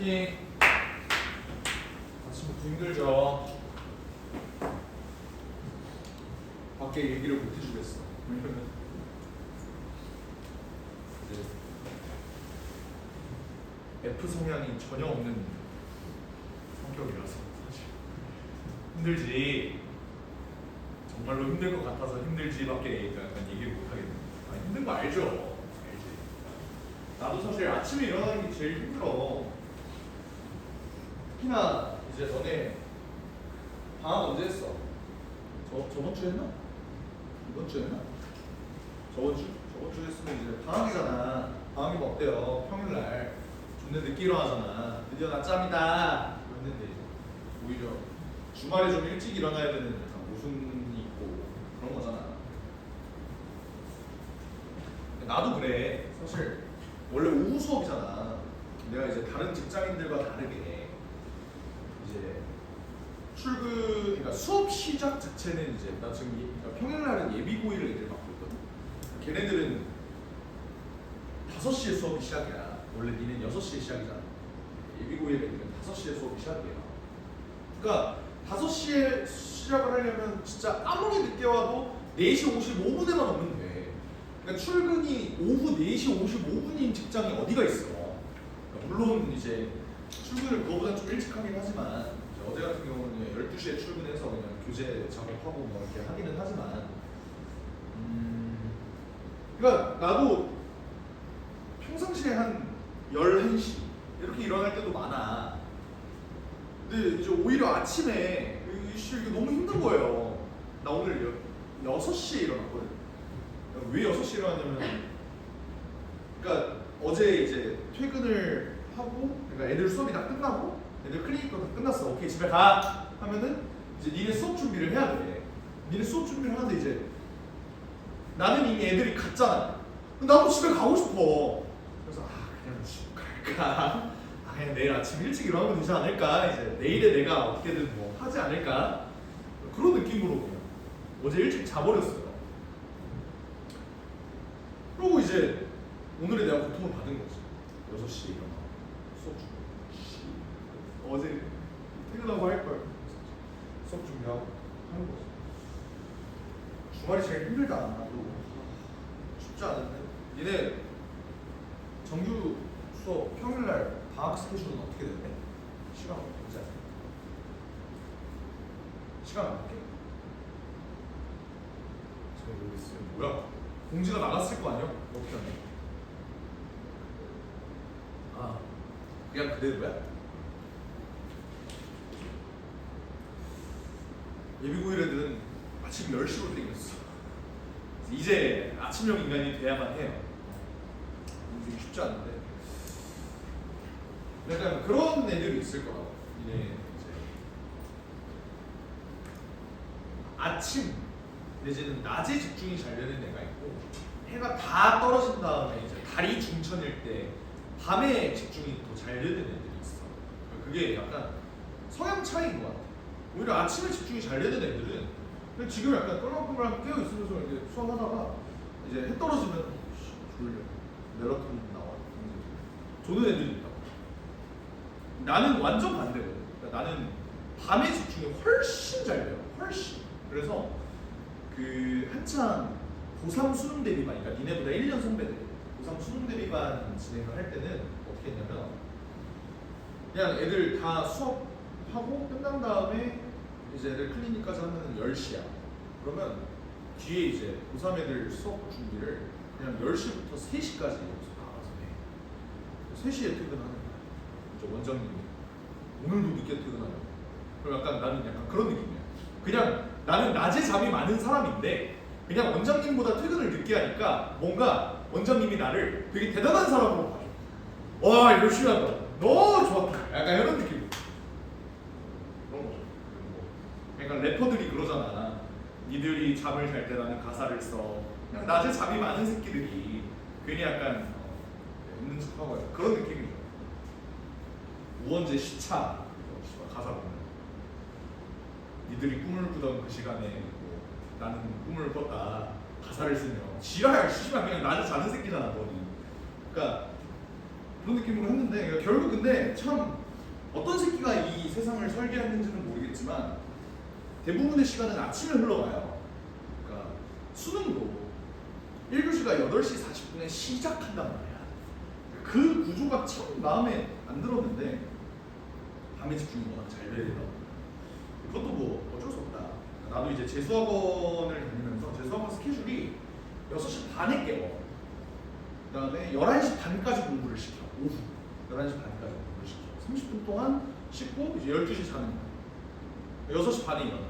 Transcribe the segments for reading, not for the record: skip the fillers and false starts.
화이팅. 아침부터 힘들죠. 밖에 얘기를 못 해주겠어. 이제 F 성향이 전혀 없는 성격이라서 사실 힘들지. 정말로 힘들 것 같아서 힘들지밖에 약간 얘기를 못 하겠네. 아, 힘든 거 알죠? 알지. 나도 사실 아침에 일어나는 게 제일 힘들어. 특히나 이제 너네 방학 언제 했어? 저번 주 했나? 이번 주 했나? 저번 주 했으면 이제 방학이잖아. 방학이 뭐 어때요? 평일날 존나 늦게 일어나잖아. 드디어 낮잠이다 했는데 오히려 주말에 좀 일찍 일어나야 되는 약간 모순이 있고 그런 거잖아. 나도 그래. 사실 원래 오후 수업이잖아. 내가 이제 다른 직장인들과 다르게 이제 그러니까 수업 시작 자체는 이제 나 지금 그러니까 평일날은 예비고일을 애들 맡고 있거든. 걔네들은 5시에 수업이 시작이야. 원래 니는 6시에 시작이잖아. 예비고일 애들은 5시에 수업이 시작이야. 그러니까 5시에 시작을 하려면 진짜 아무리 늦게 와도 4시 55분에만 오면 돼. 그러니까 출근이 오후 4시 55분인 직장이 어디가 있어. 그러니까 물론 이제 출근을 그거보다 좀 일찍 하긴 하지만 어제 같은 경우는 12시에 출근해서 그냥 교재 작업하고 뭐 이렇게 하기는 하지만 그러니까 나도 평상시에 한 11시 이렇게 일어날 때도 많아. 근데 이제 오히려 아침에 이게 너무 힘든 거예요. 나 오늘 6시에 일어났거든. 왜 6시에 일어났냐면 그러니까 어제 이제 퇴근을 하고 그러니까 애들 수업이 다 끝나고 애들 클리닉도 다 끝났어. 오케이 집에 가 하면은 이제 니네 수업 준비를 해야 돼. 니네 수업 준비를 하는데 이제 나는 이미 애들이 갔잖아. 나도 집에 가고 싶어. 그래서 그냥 집에 갈까? 그냥 내일 아침 일찍 일어나면 되지 않을까? 이제 내일에 내가 어떻게든 뭐 하지 않을까? 그런 느낌으로 그냥 어제 일찍 자버렸어요. 그리고 이제 오늘에 내가 고통을 받은 거지. 6시에 일어나 수업 준비. 어제 퇴근하고 할 걸. 수업 준비하고 하는 거지. 주말이 제일 힘들다. 나도 쉽지 않은데. 니네 정규 수업 평일날 방학 스케줄은 어떻게 되는데? 시간 어떻게? 시간 어떻게? 잘 모르겠어요. 뭐야? 공지가 나갔을 거 아니야? 어떻게 하냐? 아, 그냥 그대로야? 예비고일 애들은 아침 10시로 땡겼어. 이제 아침형 인간이 돼야만 해요. 되게 쉽지 않은데. 약간 그런 애들이 있을 거라고. 이제 아침 내지는 낮에 집중이 잘 되는 애가 있고 해가 다 떨어진 다음에 이제 달이 중천일 때 밤에 집중이 더 잘 되는 애들이 있어. 그게 약간 성향 차이인 것 같아. 오히려 아침에 집중이 잘 되는 애들은 근데 지금 약간 똘망똘망 깨어 있으면서 이제 수업하다가 이제 해 떨어지면 졸려. 멜라토닌 나와. 조는 애들이 있다고. 나는 완전 반대거든. 그러니까 나는 밤에 집중이 훨씬 잘 돼요. 훨씬. 그래서 그 한창 고3 수능 대비반, 그러니까 니네보다 1년 선배들 고3 수능 대비반 진행을 할 때는 어떻게 했냐면 그냥 애들 다 수업하고 끝난 다음에 이제 애들 클리닉까지 하면 10시야. 그러면 뒤에 이제 고3 애들 수업 준비를 그냥 10시부터 3시까지 여기서 나가서 해. 3시에 퇴근하는 거야. 이제 원장님이 오늘도 늦게 퇴근하려고. 그럼 약간 나는 약간 그런 느낌이야. 그냥 나는 낮에 잠이 많은 사람인데 그냥 원장님보다 퇴근을 늦게 하니까 뭔가 원장님이 나를 되게 대단한 사람으로 봐줘. 와 열심히 한다. 너무 좋았다. 약간 이런 느낌. 그런 거죠. 그러니까 래퍼들이 그러잖아. 니들이 잠을 잘 때 나는 가사를 써. 그냥 낮에 잠이 많은 새끼들이 괜히 약간 있는 척하고 그런 느낌이죠. 우원재 시차 가사 보면 니들이 꿈을 꾸던 그 시간에 뭐 나는 꿈을 꿨다 가사를 쓰면 지랄 씨발 그냥 낮에 자는 새끼잖아 너는. 그러니까 그런 느낌으로 했는데 그러니까 결국 근데 참 어떤 새끼가 이 세상을 설계했는지는 모르겠지만 대부분의 시간은 아침에 흘러가요. 그러니까 수능도 1교시가 8시 40분에 시작한단 말이야. 그 구조가 참 마음에 안 들었는데 밤에 집중이 워낙 잘 되더라고. 그것도 뭐 어쩔 수 없다. 나도 이제 재수학원을 다니면서 재수학원 스케줄이 6시 반에 깨워. 그 다음에 11시 반까지 공부를 시켜. 오후 11시 반까지 공부를 시켜. 30분 동안 씻고 이제 12시 자는 거야. 6시 반에 일어나.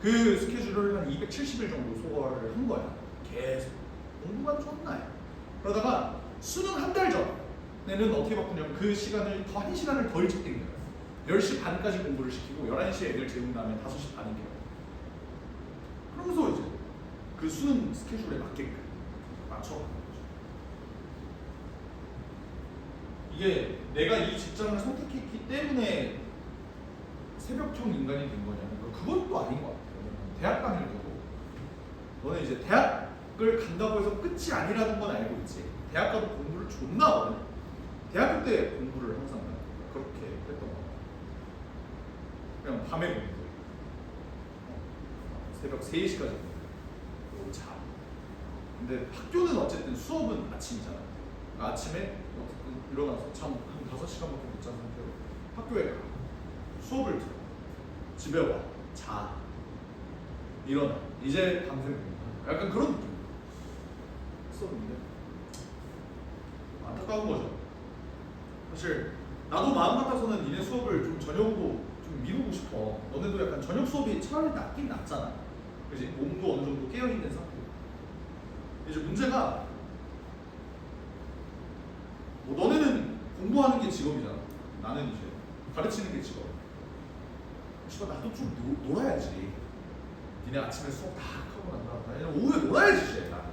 그 스케줄을 한 270일 정도 소화를 한 거야. 계속 공부만 존나요. 그러다가 수능 한 달 전에는 어떻게 바꾸냐면 그 시간을 더 1시간을 더 일찍 땡겨요. 10시 반까지 공부를 시키고 11시에 애들 재운 다음에 5시 반에 깨요. 그러면서 이제 그 수능 스케줄에 맞게끔 맞춰가는 거죠. 이게 내가 이 직장을 선택했기 때문에 새벽형 인간이 된 거냐면 그건 또 아닌 것 같아요. 대학 다닐 때도 너는 이제 대학을 간다고 해서 끝이 아니라는 건 알고 있지. 대학 가도 공부를 존나 하거든. 대학교 때 공부를 항상 그렇게 했던 거 같아요. 그냥 밤에 공부, 새벽 3시까지 그리고 자. 근데 학교는 어쨌든 수업은 아침이잖아. 아침에 어쨌든 일어나서 한 5시간밖에 못 잔 상태로 학교에 가. 수업을 들어. 집에 와. 자. 일어나. 이제 밤새 공부. 약간 그런 느낌 했었는데 안타까운 거죠. 사실 나도 마음 같아서는 니네 수업을 좀 저녁으로 좀 미루고 싶어. 너네도 약간 저녁 수업이 차라리 낫긴 낫잖아. 그지? 몸도 어느 정도 깨어있는 상태. 이제 문제가 뭐 너네는 공부하는 게 직업이잖아. 나는 이제 가르치는 게 직업. 씨발 나도 좀 놀아야지. 니네 아침에 수업 다 하고 난 다음에 오후에 놀아야지 이제 나는.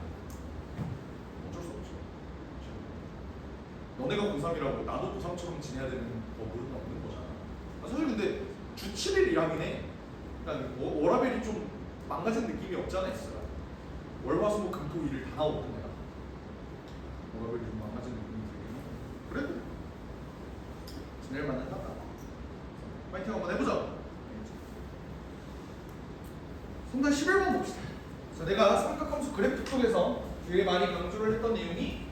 어쩔 수 없죠. 너네가 고3이라고 나도 고3처럼 지내야 되는 법은 없는 거잖아. 사실 근데 주 7일 일하긴 해. 그러니까 워라벨이 좀 망가진 느낌이 없지 않아 있어요. 월화수목 금토 일을 다 나오거든 내가. 워라벨이 좀 망가진 느낌이 들긴 해. 그래도 지낼 만은 하다. 파이팅 한번 해보자. 성단 11번 봅시다. 자, 내가 삼각함수 그래프 쪽에서 되게 많이 강조를 했던 내용이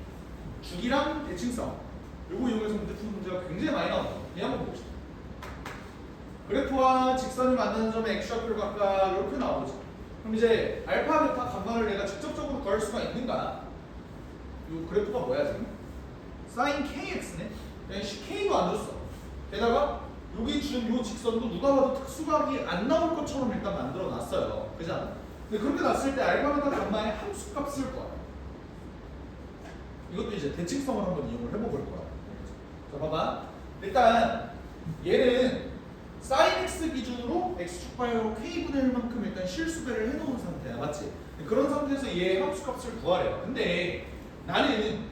주기랑 대칭성. 요거 이용해서 문제 푸는 문제가 굉장히 많이 나옵니다. 그냥 한번 봅시다. 그래프와 직선이 만나는 점의 X좌표를 각각 이렇게 나오죠. 그럼 이제 알파, 베타, 감마를 내가 직접적으로 구할 수가 있는가? 요 그래프가 뭐야 지금? sin kx네? k도 안 줬어. 게다가 여기 준 요 직선도 누가 봐도 특수각이 안 나올 것처럼 일단 만들어 놨어요. 그잖아? 근데 그렇게 놨을 때 알파, 베타, 감마의 함수값을 구하라. 이것도 이제 대칭성을 한번 이용을 해볼 거야. 자, 봐봐. 일단 얘는 sin x 기준으로 x축 방향으로 k분의 1만큼 일단 실수배를 해놓은 상태야. 맞지? 그런 상태에서 얘의 함수값을 구하래요. 근데 나는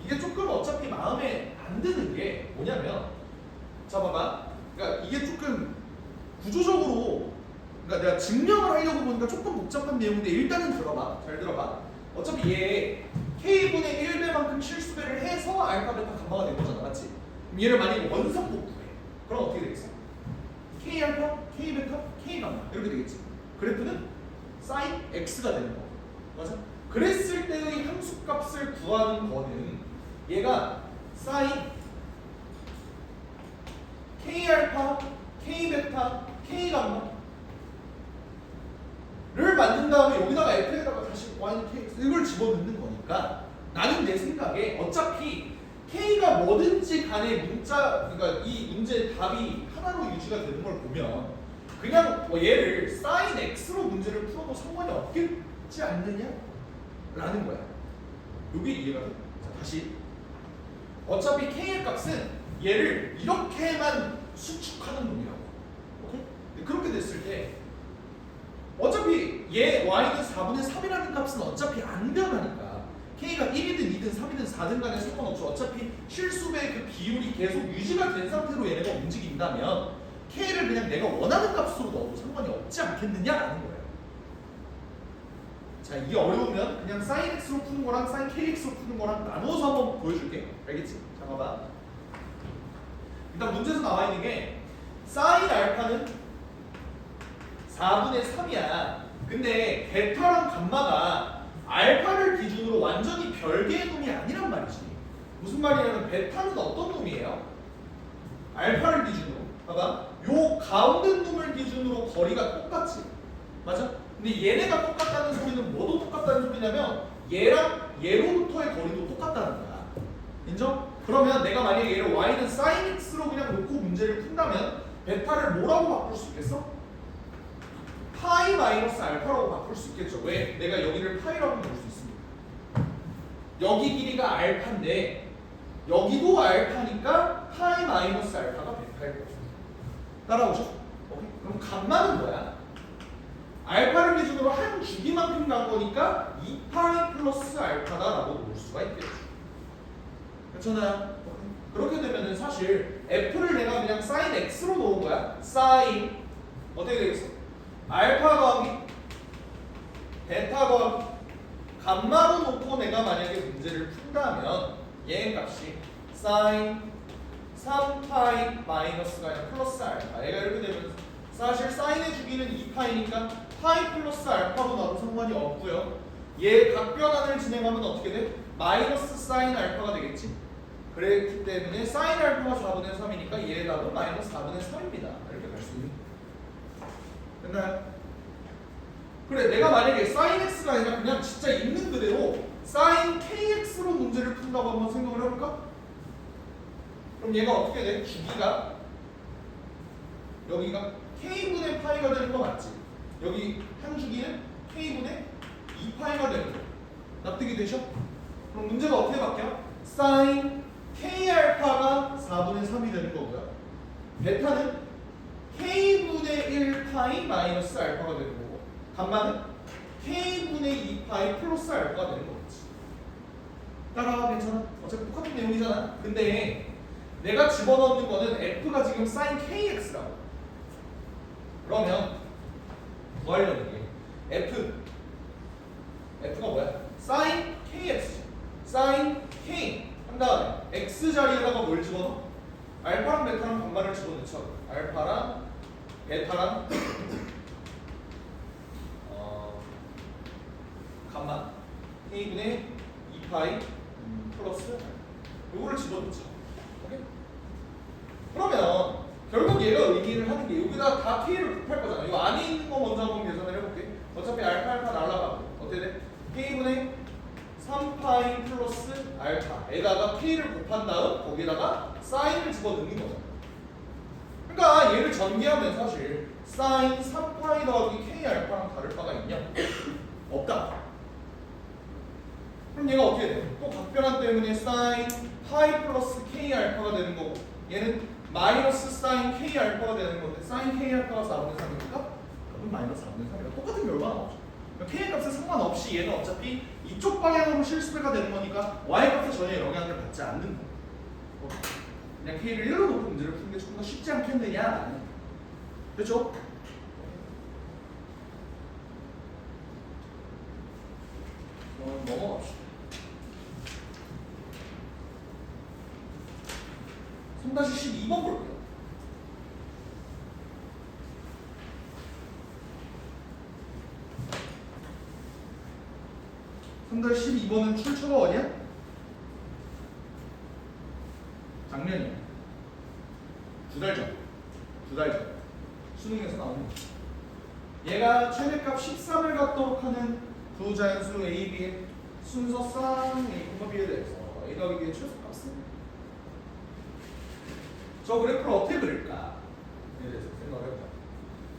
이게 조금 어차피 마음에 안 드는 게 뭐냐면 자 봐봐. 그러니까 이게 조금 구조적으로 그러니까 내가 증명을 하려고 보니까 조금 복잡한 내용인데 일단은 들어봐. 잘 들어봐. 어차피 얘 k분의 1배만큼 실수배를 해서 알파, 베타, 감마가 된 거잖아. 맞지? 그럼 얘를 만약에 원상복 구해. 그럼 어떻게 되겠어? k 알파, k 베타, k 감마 이렇게 되겠지. 그래프는 sin x가 되는 거. 맞아? 그랬을 때의 함수값을 구하는 거는 얘가 sin k 알파, k 베타, k 감마를 만든 다음에 여기다가 f에다가 다시 y, k 이걸 집어넣는 거니까 나는 내 생각에 어차피 k가 뭐든지 간에 문자 그러니까 이 문제의 답이 하나로 유지가 되는 걸 보면 그냥 뭐 얘를 sin x로 문제를 풀어도 상관이 없겠지 않느냐? 라는 거야. 요게 이해가 돼. 자, 다시 어차피 k의 값은 얘를 이렇게만 수축하는 놈이라고. 오케이? 그렇게 됐을 때 어차피 얘 y는 4분의 3이라는 값은 어차피 안 변하니까 k가 1이든 2든 3이든 4든 간에 상관없죠. 어차피 실수배의 그 비율이 계속 유지가 된 상태로 얘네가 움직인다면 k를 그냥 내가 원하는 값으로 넣어도 상관이 없지 않겠느냐라는 거예요. 자, 이게 어려우면 그냥 sin x로 푸는 거랑 sin kx로 푸는 거랑 나누어서 한번 보여줄게. 알겠지? 자, 봐봐. 일단 문제에서 나와 있는 게 sin 알파는 4분의 3이야. 근데 베타랑 감마가 알파를 기준으로 완전히 별개의 놈이 아니란 말이지. 무슨 말이냐면 베타는 어떤 놈이에요? 알파를 기준으로. 봐봐. 요 가운데 놈을 기준으로 거리가 똑같지. 맞아? 근데 얘네가 똑같다는 소리는 뭐도 똑같다는 소리냐면 얘랑 얘로부터의 거리도 똑같다는 거야. 인정? 그러면 내가 만약에 얘를 y는 sin x로 그냥 놓고 문제를 푼다면 베타를 뭐라고 바꿀 수 있겠어? 파이 마이너스 알파라고 바꿀 수 있겠죠. 왜? 내가 여기를 파이라고 볼 수 있습니다. 여기 길이가 알파인데 여기도 알파니까 파이 마이너스 알파가 베타일 거죠. 따라오죠? 오케이. 그럼 감마는 뭐야? 알파를 기준으로 한 주기만큼 간 거니까 2파이 플러스 알파다라고 볼 수가 있겠죠. 그렇잖아요. 그렇게 되면은 사실 f를 내가 그냥 sin x로 놓은 거야. sin 어떻게 되겠어? 알파 더하기 베타 더하기 감마로 놓고 내가 만약에 문제를 푼다면 얘 값이 sin 3파이 마이너스가 아니라 플러스 알파. 얘가 이렇게 되면 사실 사인의 주기는 2파이니까 파이 플러스 알파로 나도 상관이 없고요. 얘 각변환을 진행하면 어떻게 돼? 마이너스 사인 알파가 되겠지. 그렇기 때문에 사인 알파가 4분의 3이니까 얘 값은 마이너스 4분의 3입니다. 이렇게 갈 수 있는. 됐나요? 그래, 내가 만약에 사인 x가 아니라 그냥 진짜 있는 그대로 사인 kx로 문제를 푼다고 한번 생각을 해볼까? 그럼 얘가 어떻게 돼? 주기가 여기가 k분의 파이가 되는 거 맞지? 여기 한 주기는 k분의 2파이가 되는 거 납득이 되셔? 그럼 문제가 어떻게 바뀌어? sin k 알파가 4분의 3이 되는 거고요. 베타는 k분의 1파이 마이너스 알파가 되는 거고 감마는 k분의 2파이 플러스 알파가 되는 거겠지. 따라와, 괜찮아? 어차피 똑같은 내용이잖아. 근데 내가 집어넣는 거는 f가 지금 sin kx라고. 그러면 뭐 하려는 게 f가 뭐야? sin kx sin k 한 다음에 x 자리에다가 뭘 집어넣어? 알파랑 베타랑 감마를 집어넣죠. 알파랑 베타랑 감마 k분의 2파이 플러스 요거를 집어넣죠. 오케이? 그러면 결국 얘가 의미를 하는 게 여기다 다 k를 곱할 거잖아. 이거 안에 있는 거 먼저 한번 계산을 해볼게. 어차피 알파 날라가고 어떻게 돼? k분의 3파이 플러스 알파에다가 k를 곱한 다음 거기다가 사인을 집어넣는 거잖아. 그러니까 얘를 전개하면 사실 사인 3파이 더하기 k 알파랑 다를 바가 있냐? 없다. 그럼 얘가 어떻게 돼? 또 각변환 때문에 사인 파이 플러스 k 알파가 되는 거고 얘는 마이너스 사인 k 알파가 되는 건데 사인 k 알파가 4분의 3이니까 그럼 마이너스 4분의 3이니까 똑같은 결과가 나오죠. k 값에 상관없이 얘는 어차피 이쪽 방향으로 실수배가 되는 거니까 y 값에 전혀 영향을 받지 않는 거. 그냥 k를 1로 놓고 문제를 푸는 게 조금 더 쉽지 않겠느냐? 그렇죠? 넘어갑시다. 3-12번 볼게요. (3-12번은) 출처가 어디야? 작년이야. 두 달 전. 수능에서 나오는 거. 얘가 최대값 13을 갖도록 하는 두 자연수 A, B의 순서상 A, B에 대해서 A 더하기 B의 최소값은 저 그래프를 어떻게 그릴까? 에 대해서 생각을 해보자.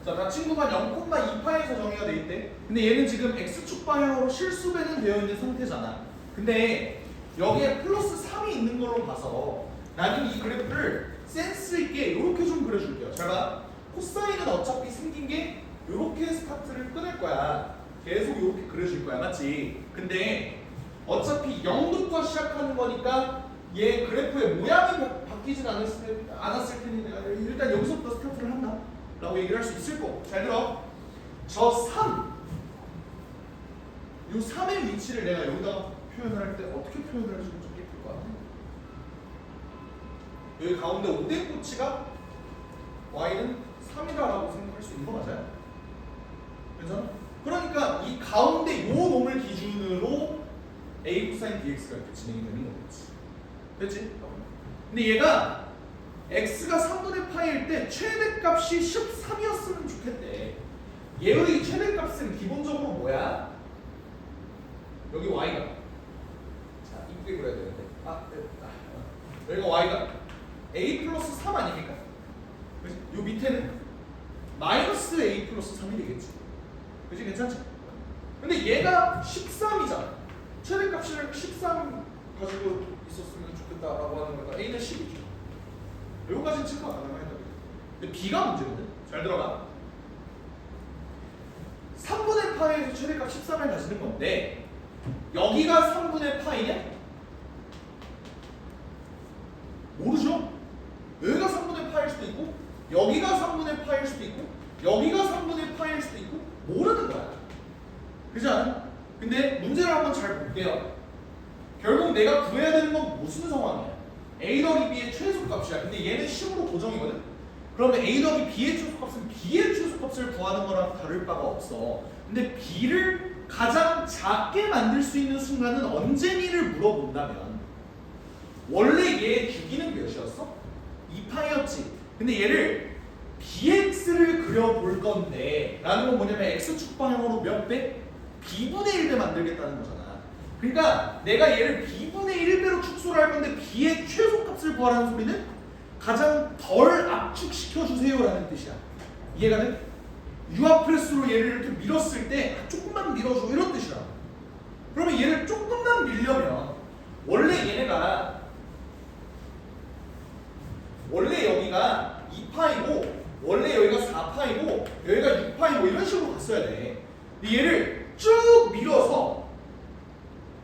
자, 나 친구가 0,2파에서 정의가 돼 있대. 근데 얘는 지금 x축 방향으로 실수배는 되어 있는 상태잖아. 근데 여기에 플러스 3이 있는 걸로 봐서 나는 이 그래프를 센스 있게 이렇게 좀 그려줄게요. 잘 봐. 코사인은 어차피 생긴 게 이렇게 스타트를 끊을 거야. 계속 이렇게 그려줄 거야, 맞지? 근데 어차피 0부터 시작하는 거니까 얘 그래프의 모양이 바뀌진 않았을 테니 내가 일단 여기서부터 스타트를 한다 라고 얘기를 할 수 있을 거고. 잘 들어. 저 3 이 3의 위치를 내가 여기다가 표현을 할 때 어떻게 표현을 할지 좀 예쁠 것 같아. 여기 가운데 오뎅꼬치가 y는 3이다라고 생각할 수 있는 거 맞아요? 괜찮아? 그러니까 이 가운데 요 놈을 기준으로 a 코사인 bx가 이렇게 진행이 되는 거겠지. 됐지? 근데 얘가 x가 3분의 파일 때 최대값이 13이었으면 좋겠대. 얘의 최대값은 기본적으로 뭐야? 여기 y가 자 이쁘게 그려야 되는데 여기가 y가 a 플러스 3 아닙니까? 그치? 요 밑에는 마이너스 a 플러스 3이 되겠지. 그치? 괜찮지? 근데 얘가 13이잖아. 최대값을 13 가지고 있었으면 좋겠다라고 하는 거니까 a는 10이죠. 여기까지는 체크가 가능하다. 근데 b가 문제거든. 잘 들어가. 3분의 파이에서 최대값 13을 가지는 건데 여기가 3분의 파이냐? 모르죠. 여기가 3분의 파일 수도 있고 여기가 3분의 파일 수도 있고 여기가 3분의 파일 수도 있고 모르는 거야. 그렇지 않아? 근데 문제를 한번 잘 볼게요. 결국 내가 구해야 되는 건 무슨 상황이야? a 더하기 b의 최소값이야. 근데 얘는 10으로 고정이거든. 그러면 a 더하기 b의 최소값은 b의 최소값을 구하는 거랑 다를 바가 없어. 근데 b를 가장 작게 만들 수 있는 순간은 언제니를 물어본다면 원래 얘의 주기는 몇이었어? 2파이였지. 근데 얘를 bx를 그려볼 건데 라는 건 뭐냐면 x축 방향으로 몇 배? b분의 1배 만들겠다는 거잖아. 그러니까 내가 얘를 b분의 1배로 축소를 할 건데 b의 최소값을 구하라는 소리는 가장 덜 압축시켜주세요 라는 뜻이야. 이해가 돼? 유압프레스로 얘를 이렇게 밀었을 때 조금만 밀어줘 이런 뜻이야. 그러면 얘를 조금만 밀려면 원래 여기가 2파이고 원래 여기가 4파이고 여기가 6파이고 이런 식으로 갔어야 돼. 근데 얘를 쭉 밀어서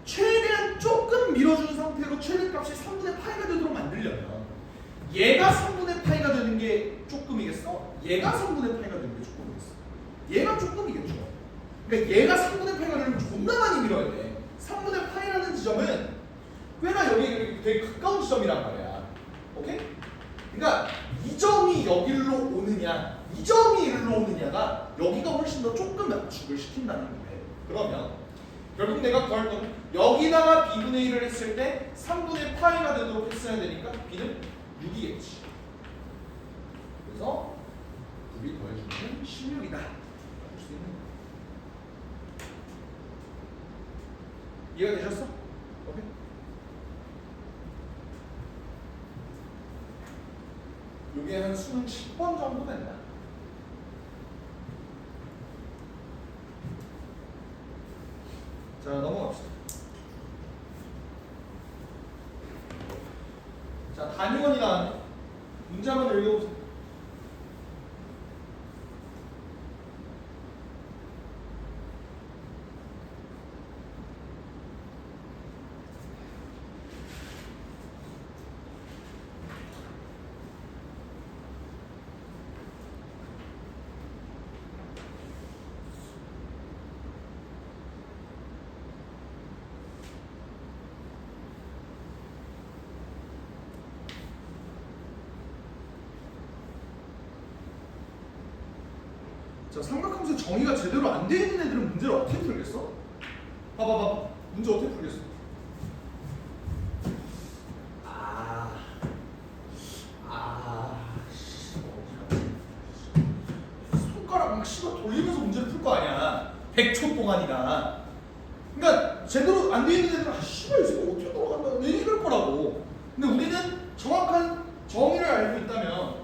최대한 조금 밀어준 상태로 최대값이 3분의 파이가 되도록 만들려면 얘가 3분의 파이가 되는 게 조금이겠어? 얘가 3분의 파이가 되는 게 조금이겠어? 얘가 조금이겠죠. 그러니까 얘가 3분의 파이가 되려면 존나 많이 밀어야 돼. 3분의 파이라는 지점은 꽤나 여기 되게 가까운 지점이란 말이야. 오케이? 그러니까 이 점이 여기로 오느냐 이 점이 여기로 오느냐가 여기가 훨씬 더 조금 압축을 시킨다는 거예요. 그러면 결국 내가 구할 거는 여기다가 b분의 1을 했을 때 3분의 파이가 되도록 했어야 되니까 b는 6이겠지. 그래서 9이 더해주면 16이다. 할 수 있는 거야. 이해가 되셨어? 오케이? 요게 한 수능 10번 정도 된다. 자, 넘어갑시다. 자, 단위원이 나왔네. 문제 한번 읽어보세요. 자, 삼각함수 정의가 제대로 안 되어 있는 애들은 문제를 어떻게 풀겠어? 봐봐. 문제 어떻게 풀겠어? 손가락 막 씹어 돌리면서 문제를 풀 거 아니야. 100초 동안이나. 그러니까 제대로 안 되어 있는 애들은 씨발 이 새끼 어떻게 돌아간다 왜 이럴 거라고. 근데 우리는 정확한 정의를 알고 있다면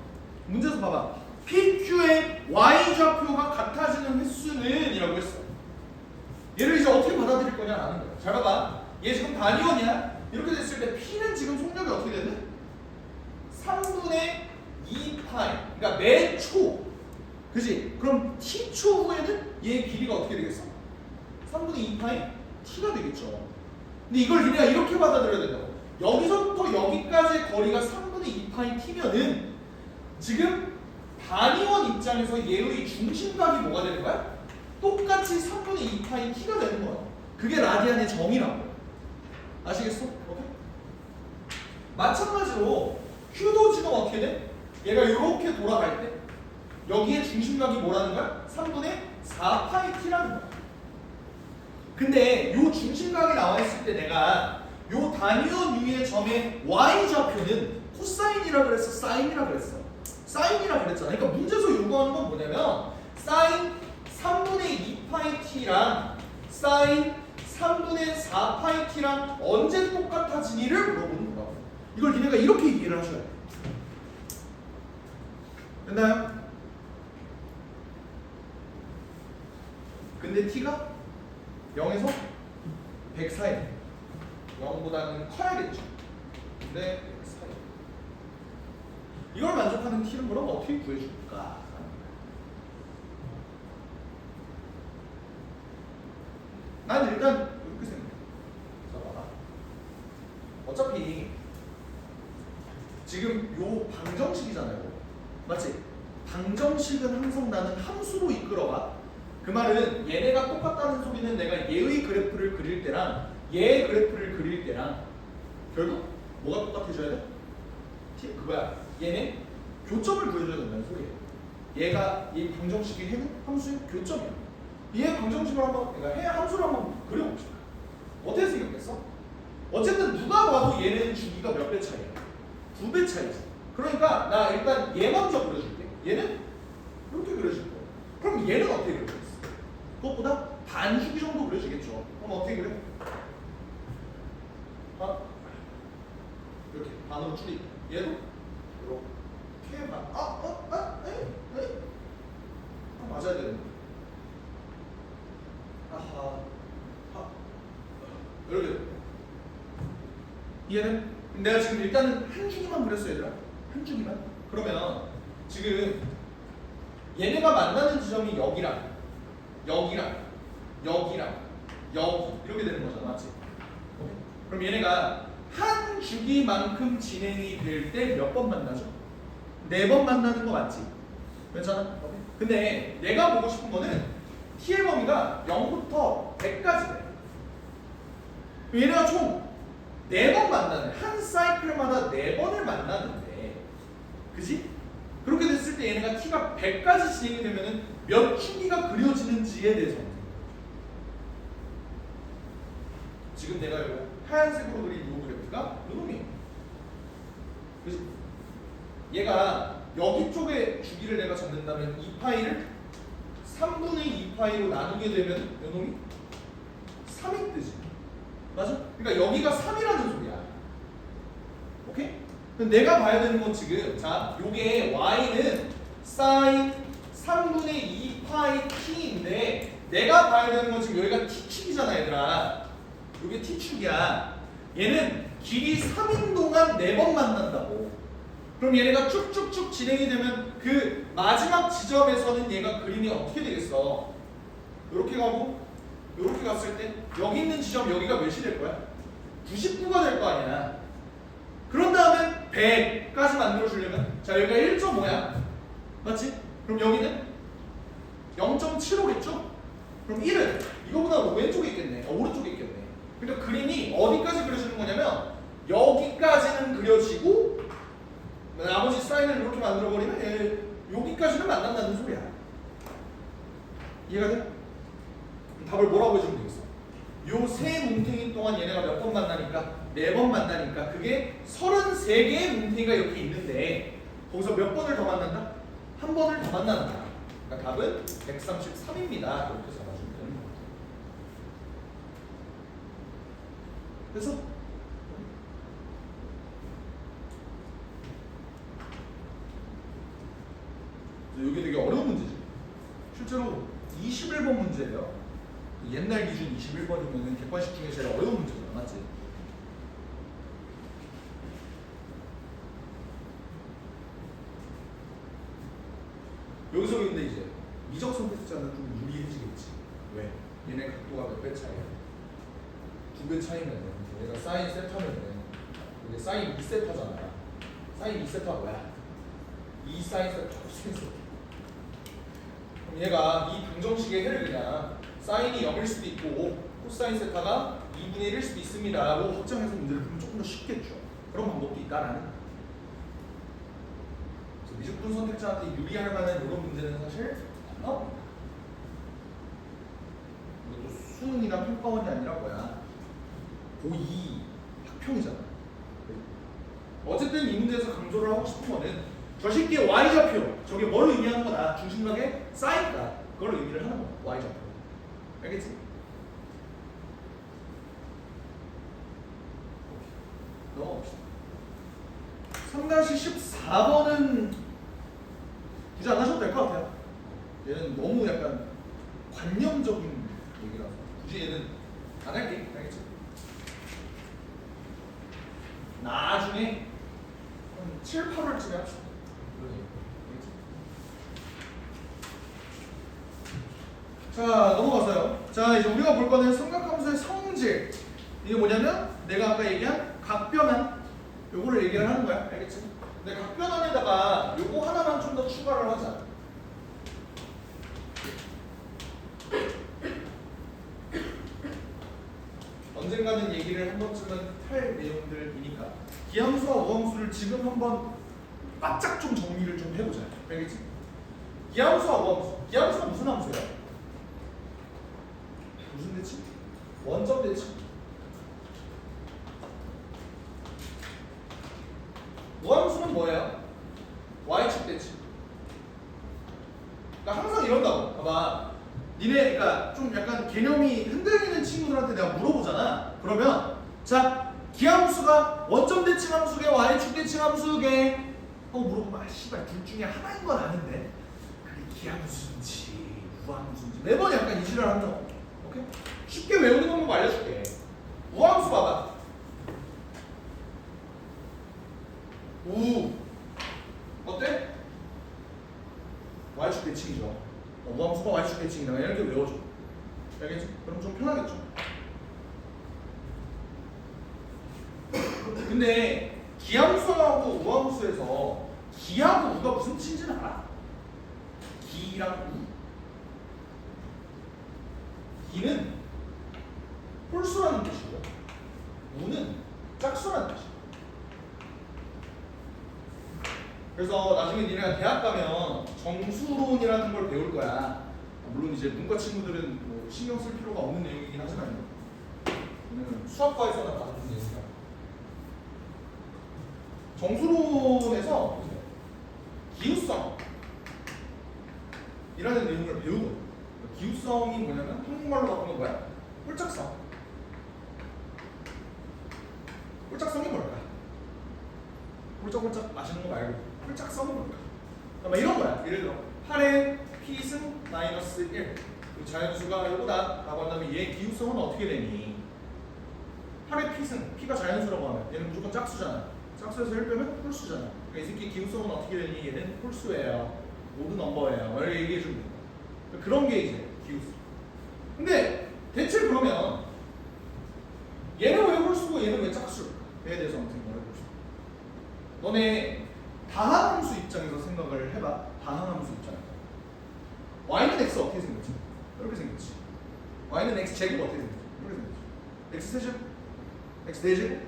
문제에서 봐봐. PQ의 Y좌표가 같아지는 횟수는 이라고 했어. 얘를 이제 어떻게 받아들일 거냐라는 거야. 잘 봐봐. 얘 지금 단위원이야. 이렇게 됐을 때 P는 지금 속력이 어떻게 되는? 3분의 2파이. 그러니까 매 초. 그지? 그럼 T초 후에는 얘의 길이가 어떻게 되겠어? 3분의 2파이 T가 되겠죠. 근데 이걸 니네가 이렇게 받아들여야 된다고. 여기서부터 여기까지의 거리가 3분의 2파이 T면은 지금 단위원 입장에서 얘의 중심각이 뭐가 되는 거야? 똑같이 3분의 2파이 t가 되는 거야. 그게 라디안의 정의라고. 아시겠어? 오케이? 마찬가지로 Q도 지금 어떻게 돼? 얘가 이렇게 돌아갈 때 여기에 중심각이 뭐라는 거야? 3분의 4파이 t라는 거야. 근데 요 중심각이 나와 있을 때 내가 요 단위원 위의 점의 y좌표는 코사인이라 그랬어? 사인이라 그랬어? 사인이라 그랬잖아. 그러니까 문제에서 요구하는 건 뭐냐면 사인 3분의 2파이 t랑 사인 3분의 4파이 t랑 언제 똑같아지니를 물어보는 거라고. 이걸 니네가 이렇게 이해를 하셔야 돼. 됐나요? 근데 t가 0에서 100 사이. 0보다는 커야겠죠. 근데 100 사이. 이걸 만족하는 t는 그럼 어떻게 구해줄까? 난 일단 이렇게 생각해. 자, 봐봐. 어차피 지금 요 방정식이잖아요. 맞지? 방정식은 항상 나는 함수로 이끌어가. 그 말은 얘네가 똑같다는 소리는 내가 얘의 그래프를 그릴 때랑 얘의 그래프를 그릴 때랑 결국 뭐가 똑같아져야 돼? 그거야. 얘네 교점을 구해줘야 된다는 소리예요. 얘가 이 방정식의 해는 함수의 교점이야. 얘 방정식을 한번 내가 해 함수를 한번 그려봅시다. 어떻게 생겼겠어? 어쨌든 누가 봐도 얘네는 주기가 몇 배 차이야? 2배 차이지. 그러니까 나 일단 얘 먼저 그려줄게. 얘는 이렇게 그려줄 거야. 그럼 얘는 어떻게 그려주겠어? 그것보다 반주기 정도 그려주겠죠. 그럼 어떻게 그려? 이렇게 반으로 줄이고 얘도 이렇게 반. 맞아야 되는데. 이렇게. 이해는? 내가 지금 일단은 한 주기만 그렸어 얘들아. 한 주기만. 그러면 지금 얘네가 만나는 지점이 여기랑 여기랑 여기랑 여기 이렇게 되는 거잖아, 맞지? 그럼 얘네가 한 주기만큼 진행이 될 때 몇 번 만나죠? 4번 만나는 거 맞지? 괜찮아? 근데 내가 보고 싶은 거는 t의 범위가 0부터 100까지 돼. 얘네가 총 4번 만나는, 한 사이클마다 4번을 만나는데, 그지? 그렇게 됐을 때 얘네가 t가 100까지 진행이 되면은 몇 주기가 그려지는지에 대해서 지금 내가 이거 하얀색으로 그린 이 그래프가 요놈이에요. 그지? 얘가 여기 쪽에 주기를 내가 잡는다면 2파이를 3분의 2파이로 나누게 되면 요놈이 3이 뜨지. 맞아? 그러니까 여기가 3이라는 소리야. 오케이? 그럼 내가 봐야 되는 건 지금 자, 요게 y는 sin 3분의 2파이 t인데 내가 봐야 되는 건 지금 여기가 t축이잖아 얘들아. 요게 t축이야. 얘는 길이 3인 동안 4번 만난다고. 그럼 얘네가 쭉쭉쭉 진행이 되면 그 마지막 지점에서는 얘가 그림이 어떻게 되겠어? 이렇게 가고 이렇게 갔을 때 여기 있는 지점 여기가 몇이 될 거야? 99가 될 거 아니야. 그런 다음에 100까지 만들어주려면 자 여기가 1.5야. 맞지? 그럼 여기는 0.75겠죠? 그럼 1은 이거보다 왼쪽에 있겠네. 오른쪽에 있겠네. 그러니까 그림이 어디까지 그려지는 거냐면 여기까지는 그려지고 나머지 사인을 이렇게 만들어버리면 여기까지는 만난다는 소리야. 이해가 돼? 답을 뭐라고 해주면 되겠어? 요 세 뭉탱이 동안 얘네가 몇 번 만나니까 4번 만나니까 그게 33개의 뭉탱이가 이렇게 있는데 거기서 몇 번을 더 만난다? 한 번을 더 만난다. 그러니까 답은 133입니다. 이렇게 잡아주면 되는 거예요. 그래서 이게 되게 어려운 문제지. 실제로 21번 문제예요. 옛날 기준 21번이면 객관식 중에 제일 어려운 문제잖아, 맞지? 여기서 근데 이제 미적 선택자는 좀 유리해지겠지. 왜? 얘네 각도가 몇 배 차이야? 2배 차이면은 얘가 사인 세타면은 이게 사인 2세타잖아. 사인 2세타 뭐야? 2 사인 세타 코사인 세타. 그럼 얘가 이 방정식의 해를 그냥 사인이 0일 수도 있고 코사인 세타가 2분의 1일 수도 있습니다 라고 확정해서 문제를 풀면 조금 더 쉽겠죠. 그런 방법도 있다라는 거예요. 그래서 미적분 선택자한테 유리할 만한 이런 문제는 사실 안 나옵니다. 이것도 수능이나 평가원이 아니라 뭐야 고2 학평이잖아. 어쨌든 이 문제에서 강조를 하고 싶은 거는 저 새끼의 y좌표 저게 뭘 의미하는 거다. 중심각의 사인이다. 그걸 의미를 하는 거야. y좌표. 알겠지? 넘어갑시다. 3-14번은 굳이 안 하셔도 될 것 같아요. 얘는 너무 약간 관념적인 얘기라서 굳이 얘는 안 할게. 알겠지? 나중에 한 7, 8월쯤에 합시다. 자, 넘어가서요. 자, 이제 우리가 볼 거는 삼각함수의 성질. 이게 뭐냐면 내가 아까 얘기한 각변환 요거를 얘기를 하는 거야. 알겠지? 근데 각변환에다가 요거 하나만 좀 더 추가를 하자. 언젠가는 얘기를 한 번쯤은 할 내용들이니까 기함수와 우함수를 지금 한번 바짝 좀 정리를 좀 해보자. 알겠지? 기함수와 우함수. 기함수가 무슨 함수야? 무슨 대칭? 원점 대칭. 우함수는 뭐예요? y축 대칭. 그러니까 항상 이런다고. 봐봐. 니네 그러니까 좀 약간 개념이 흔들리는 친구들한테 내가 물어보잖아. 그러면 자 기함수가 원점 대칭 함수게 y축 대칭 함수게 하고 물어보면 아 씨발 둘 중에 하나인 건 아는데 그게 기함수인지 우함수인지 매번 약간 이 지랄 한다고. 오케이? 쉽게 외우는 방법 알려줄게. 우함수 봐봐. 우 어때? y축 대칭이죠. 우함수가 y축 대칭이다. 이렇게 외워줘. 알겠지? 그럼 좀 편하겠죠. 근데 기함수하고 우함수에서 기하고 우가 무슨 뜻인지는 알아? 기랑 우. 기는 홀수라는 뜻이고 우는 짝수라는 뜻이야. 그래서 나중에 니네가 대학 가면 정수론이라는 걸 배울 거야. 물론 이제 문과 친구들은 뭐 신경 쓸 필요가 없는 내용이긴 하지만 왜냐면 수학과에서나 나오는 내용이야. 정수론에서 기우성 이라는 내용을 배우거든. 기우성이 뭐냐면 한국말로 바꾸면 뭐야? 홀짝성. 홀짝성이 뭘까? 홀짝홀짝 마시는 거 말고 홀짝성은 뭘까? 아마 이런 거야. 예를 들어 8의 p승 마이너스 1 자연수가 이거다 라고 한다면 얘 기우성은 어떻게 되니? 8의 p승, p가 자연수라고 하면 얘는 무조건 짝수잖아. 짝수에서 1 빼면 홀수잖아. 그러니까 이 새끼 기우성은 어떻게 되니? 얘는 홀수예요. 모두 넘버예요. 이렇게 얘기해주면 된다. 그런 게 이제 기우수. 근데 대체 그러면 얘는 왜 홀수고 얘는 왜 짝수일까? 얘에 대해서 한번 생각을 해봅시다. 너네 다항함수 입장에서 생각을 해봐. 다항함수 입장에서 y는 x 어떻게 생겼지? 이렇게 생겼지. y는 x 제곱 어떻게 생겼지? 이렇게 생겼지. x 세제곱? x 네제곱?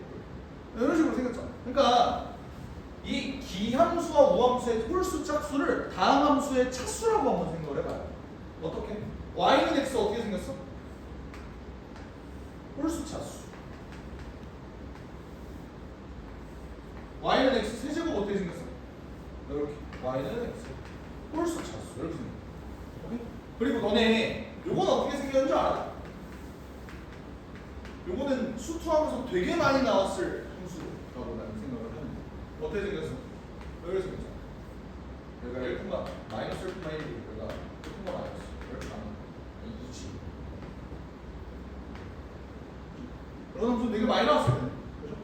이런 식으로 생겼잖아. 그러니까 이 기함수와 우함수의 홀수 짝수를 다항함수의 차수라고 한번 생각을 해봐요. 어떻게? y는 x 어떻게 생겼어? 홀수 차수. y는 x 세제곱 어떻게 생겼어? 이렇게. y는 x 홀수 차수 이렇게 생겼어. 오케이? 그리고 너네 요건 어떻게 생겼는지 알아? 요거는 수투하면서 되게 많이 나왔을 함수라고 나는 생각을 하는데 어떻게 생겼어? 이렇게 생겼잖아. 여기가 1푼가 마이너스 1푼가 1이고 여기가 1푼가 마이너스 이렇게 나는 이지. 그런 함수는 되게 많이 나왔을 텐데 그죠?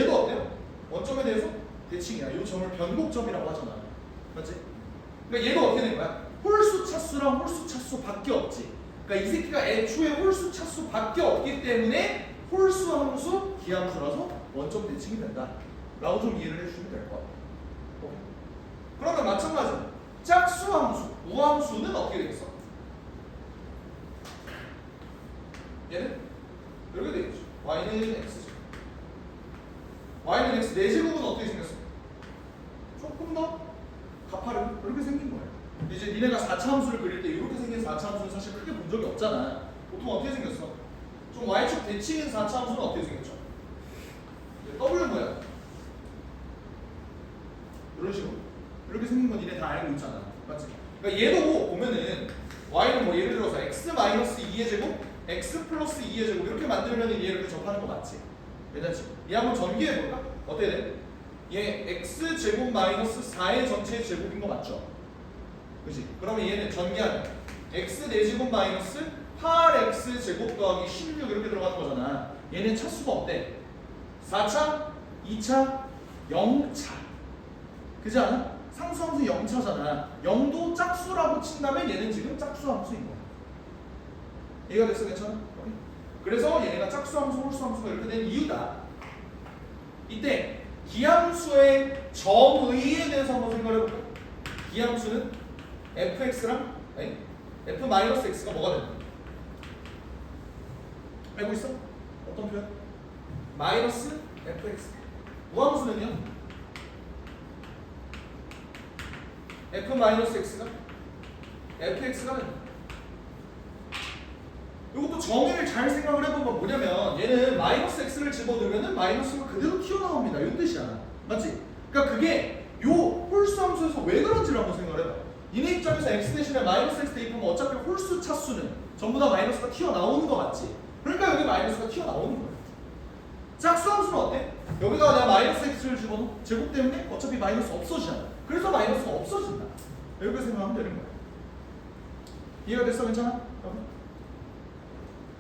얘도 어때요? 원점에 대해서 대칭이야. 이 점을 변곡점이라고 하잖아. 맞지? 그러니까 얘도 어떻게 된 거야? 홀수 차수랑 홀수 차수 밖에 없지. 그러니까 이 새끼가 애초에 홀수 차수 밖에 없기 때문에 홀수 함수 기함수라서 원점 대칭이 된다 라고 좀 이해를 해주시면 될 것 같아요. 오케이. 그러면 마찬가지로 짝수 함수, 우함수는 어떻게 되겠어? 얘는 이렇게 되겠죠. y는 x죠. y는 x 4제곱은 어떻게 생겼어? 조금 더 가파른 이렇게 생긴 거예요. 이제 니네가 4차 함수를 그릴 때 이렇게 생긴 4차 함수는 사실 크게 본 적이 없잖아. 보통 어떻게 생겼어? 좀 y축 대칭인 4차 함수는 어떻게 생겼죠? W 뭐야? 이런 식으로 이렇게 생긴 건 니네 다 알고 있잖아. 맞지? 그러니까 얘도 보면은 y는 뭐 예를 들어서 x 마이너스 2의 제곱, x 플러스 2의 제곱 이렇게 만들면 얘 이렇게 접하는 거 맞지? 괜찮지? 얘 한번 전기해 볼까? 어떻게 돼? 얘 x 제곱 마이너스 4의 전체 제곱인 거 맞죠? 그지? 그러면 얘는 전기하면 x 4제곱 마이너스 8x 제곱 더하기 16 이렇게 들어가는 거잖아. 얘는 차수가 없대. 4차, 2차, 0차. 그지 않아? 상수함수 0차잖아. 0도 짝수라고 친다면 얘는 지금 짝수함수인 거야. 이해가 됐어? 괜찮아? 그래서 얘네가 짝수함수, 홀수함수가 이렇게 된 이유다. 이때 기함수의 점의에 대해서 한번 생각해볼까? 기함수는 fx랑 아니 f-x가 뭐가 되는 거야? 알고 있어? 어떤 표현? 마이너스 fx. 우함수는요? f-x가 fx가 되는 거야. 이것도 정의를 잘 생각을 해보면 뭐냐면 얘는 마이너스 x를 집어넣으면 마이너스가 그대로 튀어나옵니다. 이 뜻이야. 맞지? 그러니까 그게 요 홀수함수에서 왜 그런지를 한번 생각을 해봐. 니네 입장에서 x 대신에 마이너스 x 대입하면 어차피 홀수 차수는 전부 다 마이너스가 튀어나오는 거 맞지? 그러니까 여기 마이너스가 튀어나오는 거야. 짝수함수는 어때? 여기다가 내가 마이너스 x를 집어넣어. 제곱 때문에 어차피 마이너스 없어지잖아. 그래서 마이너스가 없어진다. 이렇게 생각하면 되는 거야. 이해가 됐어? 괜찮아?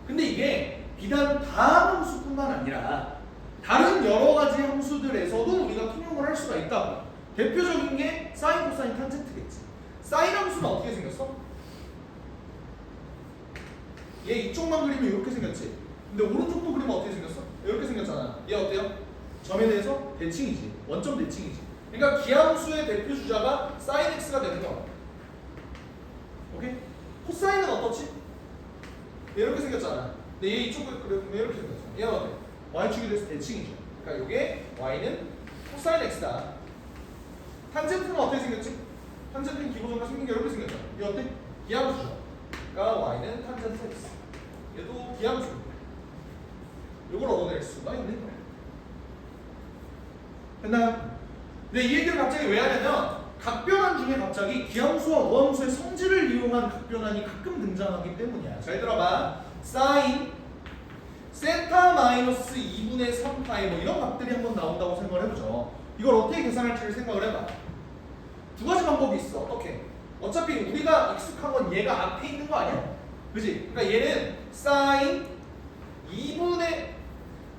근데 이게 비단 다음 함수뿐만 아니라 다른 여러 가지 함수들에서도 우리가 통용을 할 수가 있다고. 대표적인 게 사인, 코사인, 탄젠트겠지. 사인 함수는 어떻게 생겼어? 얘 이쪽만 그리면 이렇게 생겼지. 근데 오른쪽도 그리면 어떻게 생겼어? 이렇게 생겼잖아. 얘 어때요? 점에 대해서 대칭이지. 원점 대칭이지. 그러니까 기함수의 대표 주자가 사인 x가 되는 거야. 오케이? 코사인은 어떻지? 이렇게 생겼잖아. 근데 얘 이쪽을 그리면 이렇게 생겼잖아. 얘는 어때? y축에 대해서 대칭이죠. 그러니까 이게 y는 코사인 x다. 탄젠트는 어떻게 생겼지? 탄젠트는 기본적으로 생긴 게 이렇게 생겼잖아. 얘 어때? 기함수죠. 그러니까 y는 탄젠트 x. 얘도 기함수. 이걸 얻어낼 수가 있는 거야. 됐나요? 근데 이 얘기를 갑자기 왜 하냐면 각변환 중에 갑자기 기함수와 우함수의 성질을 이용한 각변환이 가끔 등장하기 때문이야. 잘 들어봐. 사인 세타 마이너스 2분의 3파이 뭐 이런 값들이 한번 나온다고 생각을 해보죠. 이걸 어떻게 계산할지를 생각을 해봐. 두 가지 방법이 있어. 어떻게? 어차피 우리가 익숙한 건 얘가 앞에 있는 거 아니야? 그지? 그러니까 얘는 사인 2분의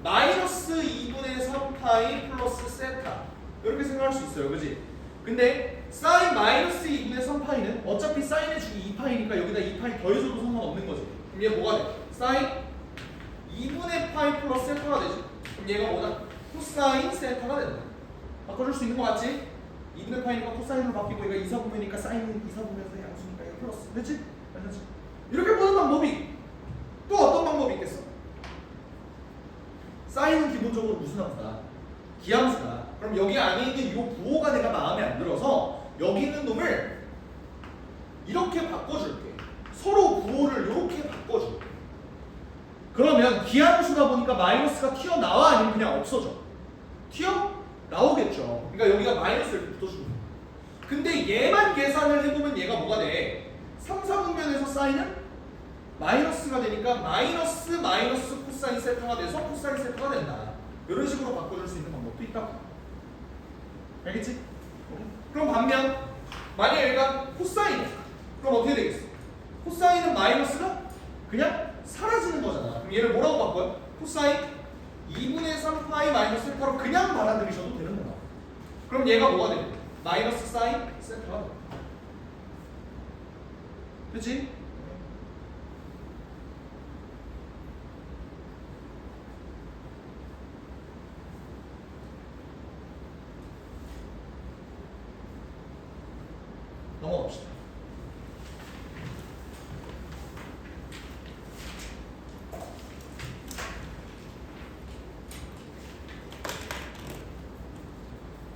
마이너스 2분의 3파이 플러스 세타 이렇게 생각할 수 있어요. 그지? 근데 사인 마이너스 2분의 3파이는 어차피 사인의 주기 2파이니까 여기다 2파이 더해줘도 상관없는 거지. 그럼 얘 뭐가 돼? 사인 2분의 파이 플러스 세타가 되지. 그럼 얘가 뭐다? 코사인 세타가 된다. 바꿔줄 수 있는 거 맞지? 2분의 파이니까 코사인으로 바뀌고 얘가 이사분면이니까 사인은 이사분면에서 양수니까 이거 플러스. 됐지? 맞지? 이렇게 보는 방법이 또 어떤 방법이 있겠어? 사인은 기본적으로 무슨 함수다? 기함수다. 그럼 여기 안에 있는 이 부호가 내가 마음에 안 들어서 여기 있는 놈을 이렇게 바꿔줄게. 서로 부호를 이렇게 바꿔줄게. 그러면 기함수다 보니까 마이너스가 튀어나와 아니면 그냥 없어져? 튀어나오겠죠. 그러니까 여기가 마이너스를 붙어주는 거야. 근데 얘만 계산을 해보면 얘가 뭐가 돼? 3, 4분면에서 사인은 마이너스가 되니까 마이너스 마이너스 코사인 세타가 돼서 코사인 세타가 된다. 이런 식으로 바꿔줄 수 있는 방법도 있다고. 알겠지? 그럼 반면 만약 얘가 코사인이야. 그럼 어떻게 되겠어? 코사인은 마이너스가 그냥 사라지는 거잖아. 그럼 얘를 뭐라고 바꿔요? 코사인 2분의 3파이 마이너스 세타로 그냥 받아들이셔도 되는 거야. 그럼 얘가 뭐가 돼? 마이너스 사인 세타가 돼. 그치? 넘어갑시다.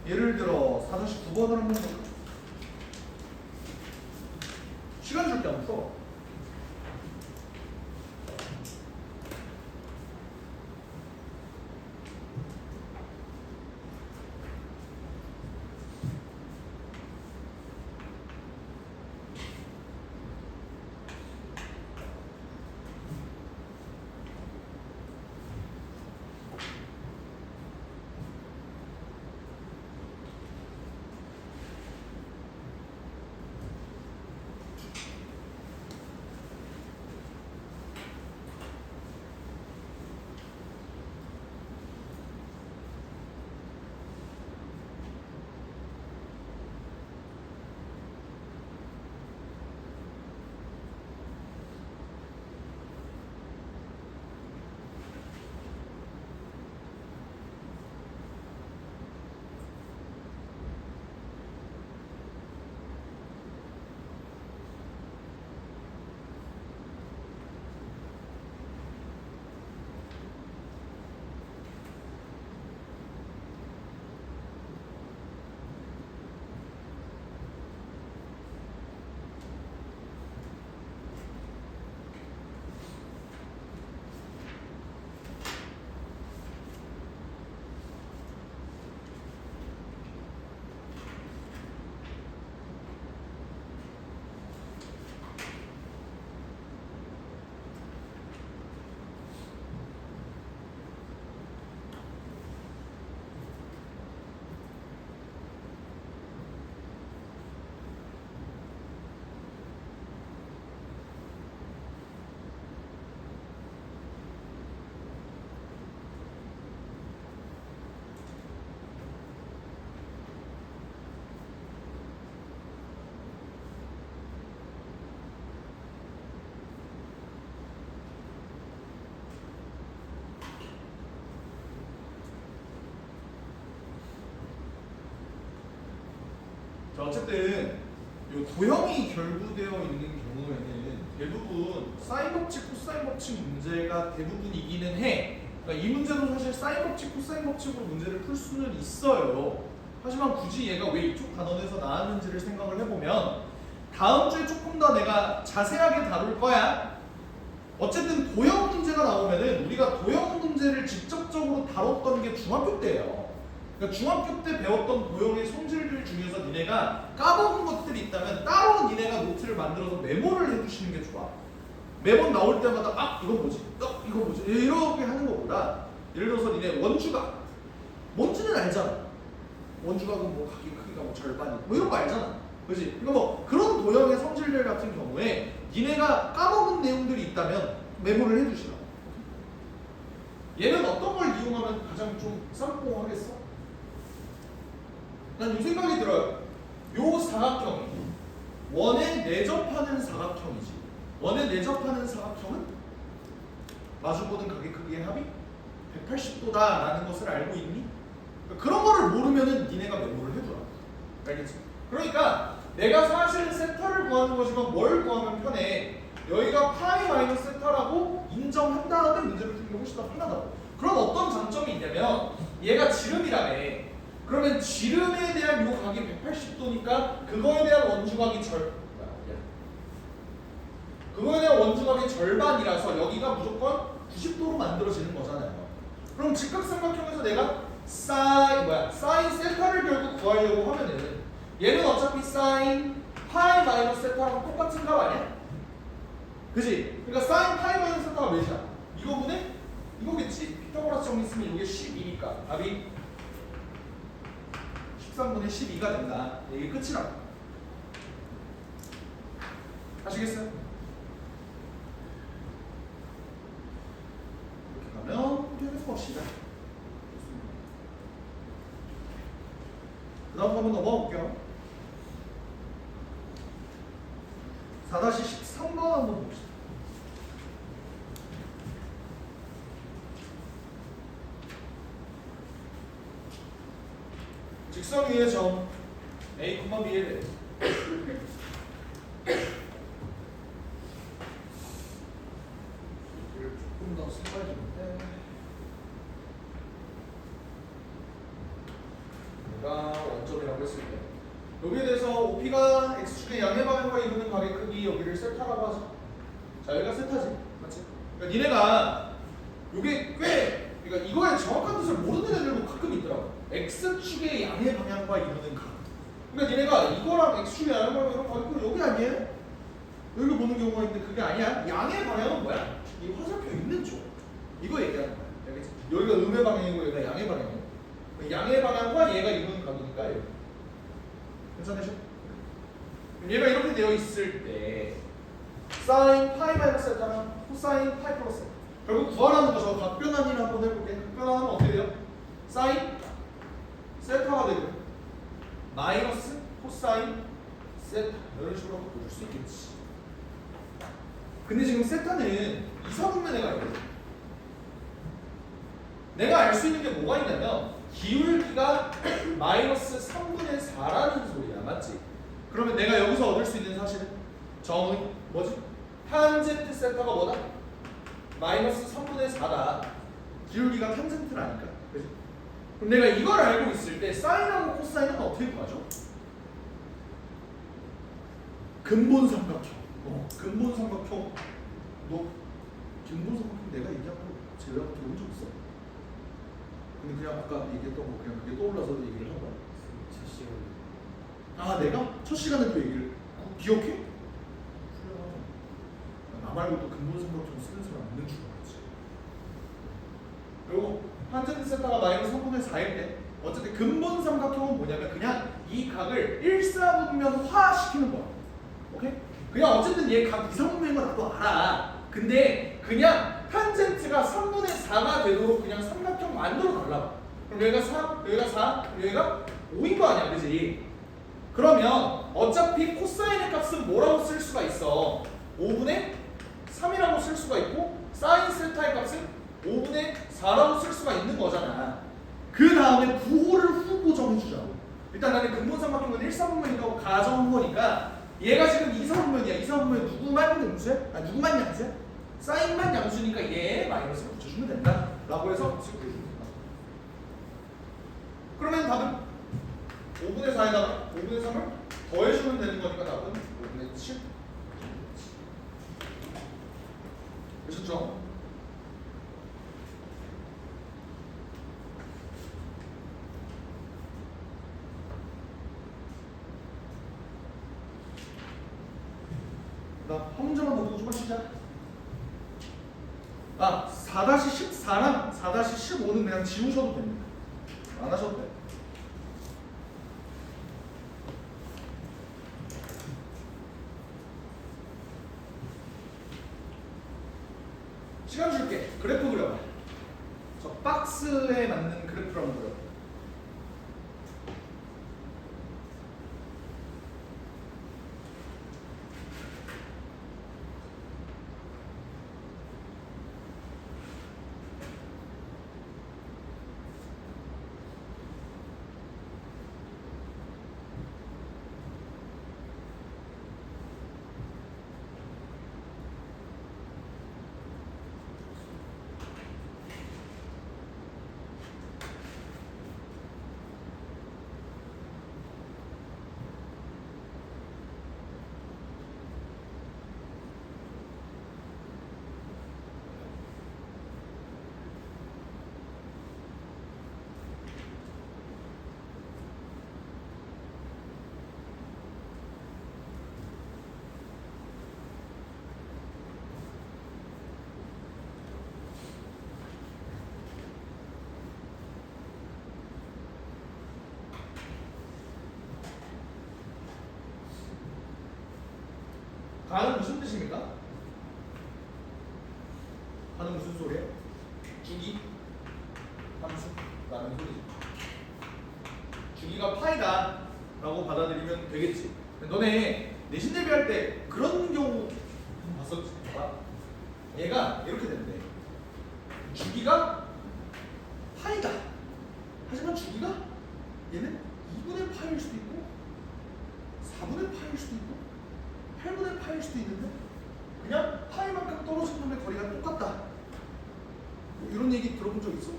예를 들어 4-9번을 한번 볼까? 시간 줄게 한번 써. 자, 어쨌든 이 도형이 결부되어 있는 경우에는 대부분 사인 법칙, 코사인 법칙 문제가 대부분이기는 해. 그러니까 이 문제도 사실 사인 법칙, 코사인 법칙으로 문제를 풀 수는 있어요. 하지만 굳이 얘가 왜 이쪽 단원에서 나왔는지를 생각을 해보면 다음 주에 조금 더 내가 자세하게 다룰 거야. 어쨌든 도형 문제가 나오면은 우리가 도형 문제를 직접적으로 다뤘던 게 중학교 때예요. 그러니까 중학교 때 배웠던 도형의 성질들 중에서 니네가 까먹은 것들이 있다면 따로 니네가 노트를 만들어서 메모를 해주시는 게 좋아. 매번 나올 때마다 아 이거 뭐지? 이거 뭐지? 이렇게 하는 것보다 예를 들어서 니네 원주각 뭔지는 알잖아. 원주각은 뭐 각기 크기가 뭐 절반이 뭐 이런 거 알잖아. 그렇지? 그러니까 뭐 그런 도형의 성질들 같은 경우에 니네가 까먹은 내용들이 있다면 메모를 해주시라. 얘는 어떤 걸 이용하면 가장 좀 쌈뽕하겠어? 난 이 생각이 들어요. 요 사각형이 원에 내접하는 사각형이지. 원에 내접하는 사각형은 마주보는 각의 크기의 합이 180도다라는 것을 알고 있니? 그런 거를 모르면은 니네가 메모를 해줘라. 알겠지? 그러니까 내가 사실 세타를 구하는 거지만 뭘 구하면 편해? 여기가 파이 마이너스 세타라고 인정한 다음에 문제를 푸는 게 훨씬 더 편하다고. 그럼 어떤 장점이 있냐면 얘가 지름이라며. 그러면 지름에 대한 요 각이 180도니까 그거에 대한 원주각이 그거에 대한 원주각이 절반이라서 여기가 무조건 90도로 만들어지는 거잖아요. 그럼 직각삼각형에서 내가 사인 세타를 결국 구하려고 하면은 얘는 어차피 사인 파이 마이너스 세타랑 똑같은 값 아니야? 그지? 그러니까 사인 파이 마이너스 세타가 몇이야? 이거분의 이거겠지. 피타고라스 정리 쓰면 이게 12니까 답이 13분의 12가 된다. 이게 끝이라고. 아시겠어요? 이렇게 가면 계속 봅시다. 그 다음 한번 넘어가 볼게요. 4-13번 한번 봅시다. 직선 위의 점 A, B에 조금 더 써야겠는데 원점이라고 했을 때 여기에 대해서 OP가 X축의 양의 방향과 이루는 각의 크기 여기를 세타라고 하죠. 자 여기가 세타지 맞지? 그러니까 니네가 요게 꽤 그러니까 이거의 정확한 뜻을 모르는 애들도 가끔 있더라고. X축의 양의 방향과 이루는 각. 그러니까 니네가 이거랑 X축의 양의 방향이랑 각이 여기 아니에요? 여기 보는 경우가 있는데 그게 아니야. 양의 방향은 뭐야? 이 화살표 있는 쪽. 이거 얘기하는 거야. 알겠지? 여기가 음의 방향이고 여기가 양의 방향이고. 양의 방향과 얘가 이루는 각이니까 여기. 괜찮으셔? 얘가 이렇게 되어 있을 때 사인 파이 마이너스 세타랑 코사인 파이 플러스 세타. 결국 구하라는 거 저 각변환이나 한번 해볼게. 각변환하면 어떻게 돼요? 사인 세타가 되고 마이너스 코사인 세타 이런 식으로 바꿔줄 수 있겠지. 근데 지금 세타는 이사분면 내가 알거든. 내가 알 수 있는 게 뭐가 있냐면 기울기가 마이너스 3분의 4라는 소리야. 맞지? 그러면 내가 여기서 얻을 수 있는 사실은 정의 뭐지? 탄젠트 세타가 뭐다? 마이너스 3분의 4다. 기울기가 탄젠트라니까. 그치? 그럼 내가 이걸 알고 있을 때 사인하고 코사인은 어떻게 구하죠? 근본 삼각형. 근본 삼각형. 너 근본 삼각형 내가 얘기한 거 제대로 들어본 적 있어? 근데 그냥 아까 얘기했던 거 그냥 그게 떠올라서 얘기를 한 거야. 첫 시간. 아 내가 첫 시간에 또 얘기를 기억해? 훌륭하다. 나 말고 또 근본 삼각형 쓰는 사람 있는 줄 알았지. 그리고 탄젠트 세타가 마이너스 3분의 4일 때 어쨌든 근본 삼각형은 뭐냐면 그냥 이 각을 일사분면화 시키는 거야. 오케이? 그냥 어쨌든 얘 각 이사분면인 거 나도 알아. 근데 그냥 탄젠트가 3분의 4가 되도록 그냥 삼각형 만들어 달라고. 그럼 여기가 3, 여기가 4, 여기가 5인 거 아니야, 그지? 그러면 어차피 코사인의 값은 뭐라고 쓸 수가 있어? 5분의 3이라고 쓸 수가 있고 사인 세타의 값은 5분의 4라고 쓸 수가 있는 거잖아. 그 다음에 부호를 후보 정해주자고. 일단 나는 근본 삼각형은 1사분면이라고 가정한 거니까 얘가 지금 2사분면이야. 2사분면 누구만 양수야? 아 누구만 양수야? 사인만 양수니까 얘 마이너스 붙여주면 된다 라고 해서 지금 해주면 된다. 그러면 답은 5분의 4에다가 5분의 3을 더해주면 되는 거니까 답은 5분의 7. 되셨죠? 나 한 문제만 더 보고 좀 하시자. 아 4-14랑 4-15는 그냥 지우셔도 됩니다. 안 하셔도 돼. 시간 줄게. 그래프 그려봐. 저 박스에 맞는 그래프를 한번 그려봐. 가는 무슨 뜻입니까? 가는 무슨 소리예요? 주기 함수라는 소리죠. 주기가 파이다 라고 받아들이면 되겠지. 너네 내신 대비할 때 그런 경우 봤었지? 봐. 얘가 이렇게 되는데 주기가 파이다. 하지만 주기가 얘는 2분의 파일 수도 있고 4분의 파일 수도 있고 8분의 파일 수도 있는데 그냥 파이만큼 떨어진 놈의 거리가 똑같다. 뭐 이런 얘기 들어본 적 있어?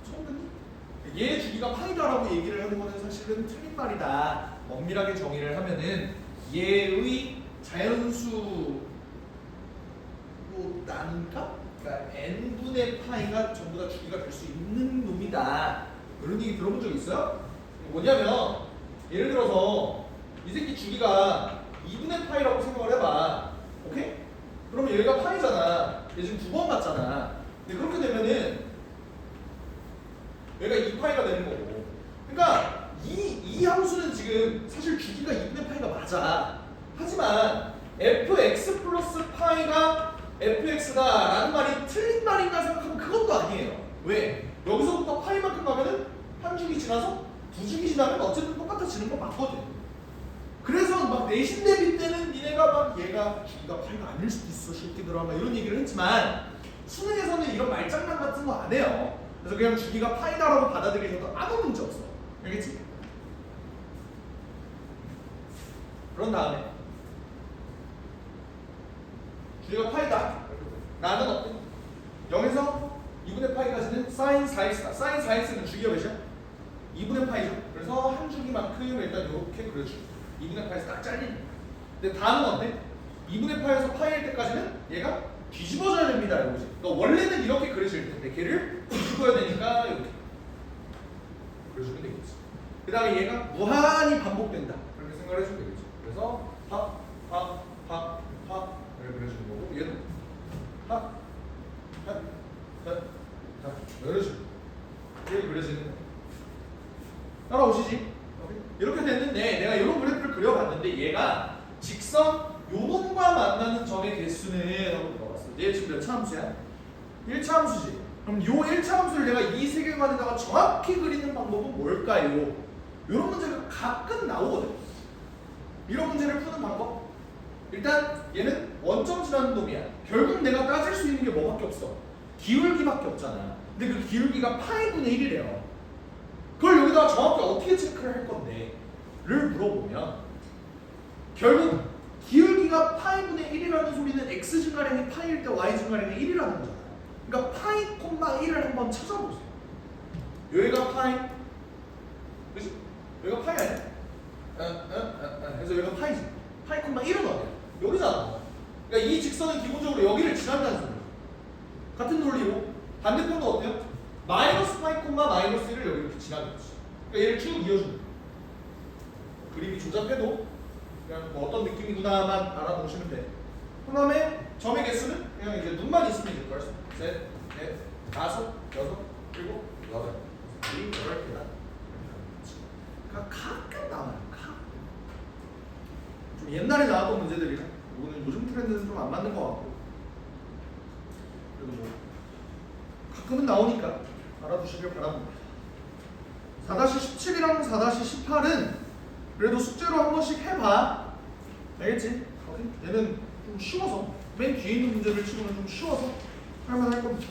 처음 듣니? 얘의 주기가 파이다라고 얘기를 하는 거는 사실은 틀린 말이다. 엄밀하게 정의를 하면은 얘의 자연수 난가? 그러니까 n분의 파이가 전부 다 주기가 될 수 있는 놈이다. 이런 얘기 들어본 적 있어요? 뭐냐면 예를 들어서 이 새끼 주기가 2분의 파이라고 생각을 해봐. 오케이? 그러면 얘가 파이잖아. 얘 지금 2번 맞잖아. 근데 그렇게 되면은 얘가 2파이가 되는 거고. 그러니까 이 함수는 지금 사실 주기가 2분의 파이가 맞아. 하지만 fx 플러스 파이가 fx다라는 말이 틀린 말인가 생각하면 그것도 아니에요. 왜? 여기서부터 파이만큼 가면은 한 주기 지나서 두 주기 지나면 어쨌든 똑같아지는 거 맞거든. 그래서 막 내신 대비 때는 니네가 막 얘가 주기가 파이가 아닐 수도 있어 새끼들아 막 이런 얘기를 했지만 수능에서는 이런 말장난 같은 거 안 해요. 그래서 그냥 주기가 파이다라고 받아들이셔도 아무 문제 없어. 알겠지? 그런 다음에 주기가 파이다. 나는 어때? 0에서 2분의 파이까지는 사인 4x다. 사인 4x는 주기가 몇이야? 2분의 파이죠. 그래서 한 주기만큼 일단 이렇게 그려주고 2분의 파이에서 딱 잘리는. 근데 다음은 어때? 2분의 파이에서 파이일 때까지는 얘가 뒤집어져야 됩니다. 이거지. 그러니까 원래는 이렇게 그려질 텐데 걔를 뒤집어야 되니까 이렇게 그려주면 되겠지. 그 다음에 얘가 무한히 반복된다. 그렇게 생각을 해주면 되겠지. 그래서 를 그려주는 거고 얘도 이런 식으로 이렇게 그려지는 거야. 따라오시지? 이렇게 됐는데 내가 이런 그래프를 그려봤는데 얘가 직선 요놈과 만나는 점의 개수는 한번 물어봤어. 얘 지금 몇 차 함수야? 1차 함수지. 그럼 요 1차 함수를 내가 이 세계관에다가 정확히 그리는 방법은 뭘까요? 이런 문제가 가끔 나오거든. 이런 문제를 푸는 방법? 일단 얘는 원점 지나는 놈이야. 결국 내가 따질 수 있는 게 뭐밖에 없어? 기울기밖에 없잖아. 근데 그 기울기가 파이분의 1이래요. 그걸 여기다가 정확히 어떻게 체크를 할 건데? 를 물어보면 결국 기울기가 파이분의 1이라는 소리는 x 증가량이 파이일 때 y 증가량이 1이라는 거잖아. 그러니까 파이 콤마 1을 한번 찾아보세요. 여기가 파이, 그치? 여기가 파이 아니야? 그래서 여기가 파이지. 파이 콤마 1은 어디야? 여기잖아. 그러니까 이 직선은 기본적으로 여기를 지난다는 소리야. 같은 논리로 반대편도 어때요? 마이너스 파이 콤마 마이너스 1을 여기 이렇게 지나겠지. 그러니까 얘를 쭉 이어주는 거야. 그림이 조잡해도 그냥 뭐 어떤 느낌이구나만 알아보시면 돼. 그 다음에 점의 개수는 그냥 이제 눈만 있으면 이제 벌써 셋, 넷, 다섯, 여섯, 일곱, 여덟, 여덟 개다. 그러니까 가끔 나와요. 가끔. 좀 옛날에 나왔던 문제들이라 이거는 요즘 트렌드는 좀 안 맞는 것 같고 그래도 뭐 가끔은 나오니까 알아두시길 바랍니다. 4-17이랑 4-18은 그래도 숙제로 한 번씩 해봐. 알겠지? 얘는 좀 쉬워서 맨 뒤에 있는 문제를 치고는 좀 쉬워서 할만할 겁니다.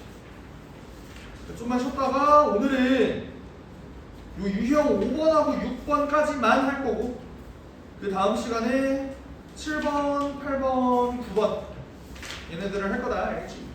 좀만 쉬었다가 오늘은 요 유형 5번하고 6번까지만 할 거고 그 다음 시간에 7번, 8번, 9번 얘네들을 할 거다. 알겠지?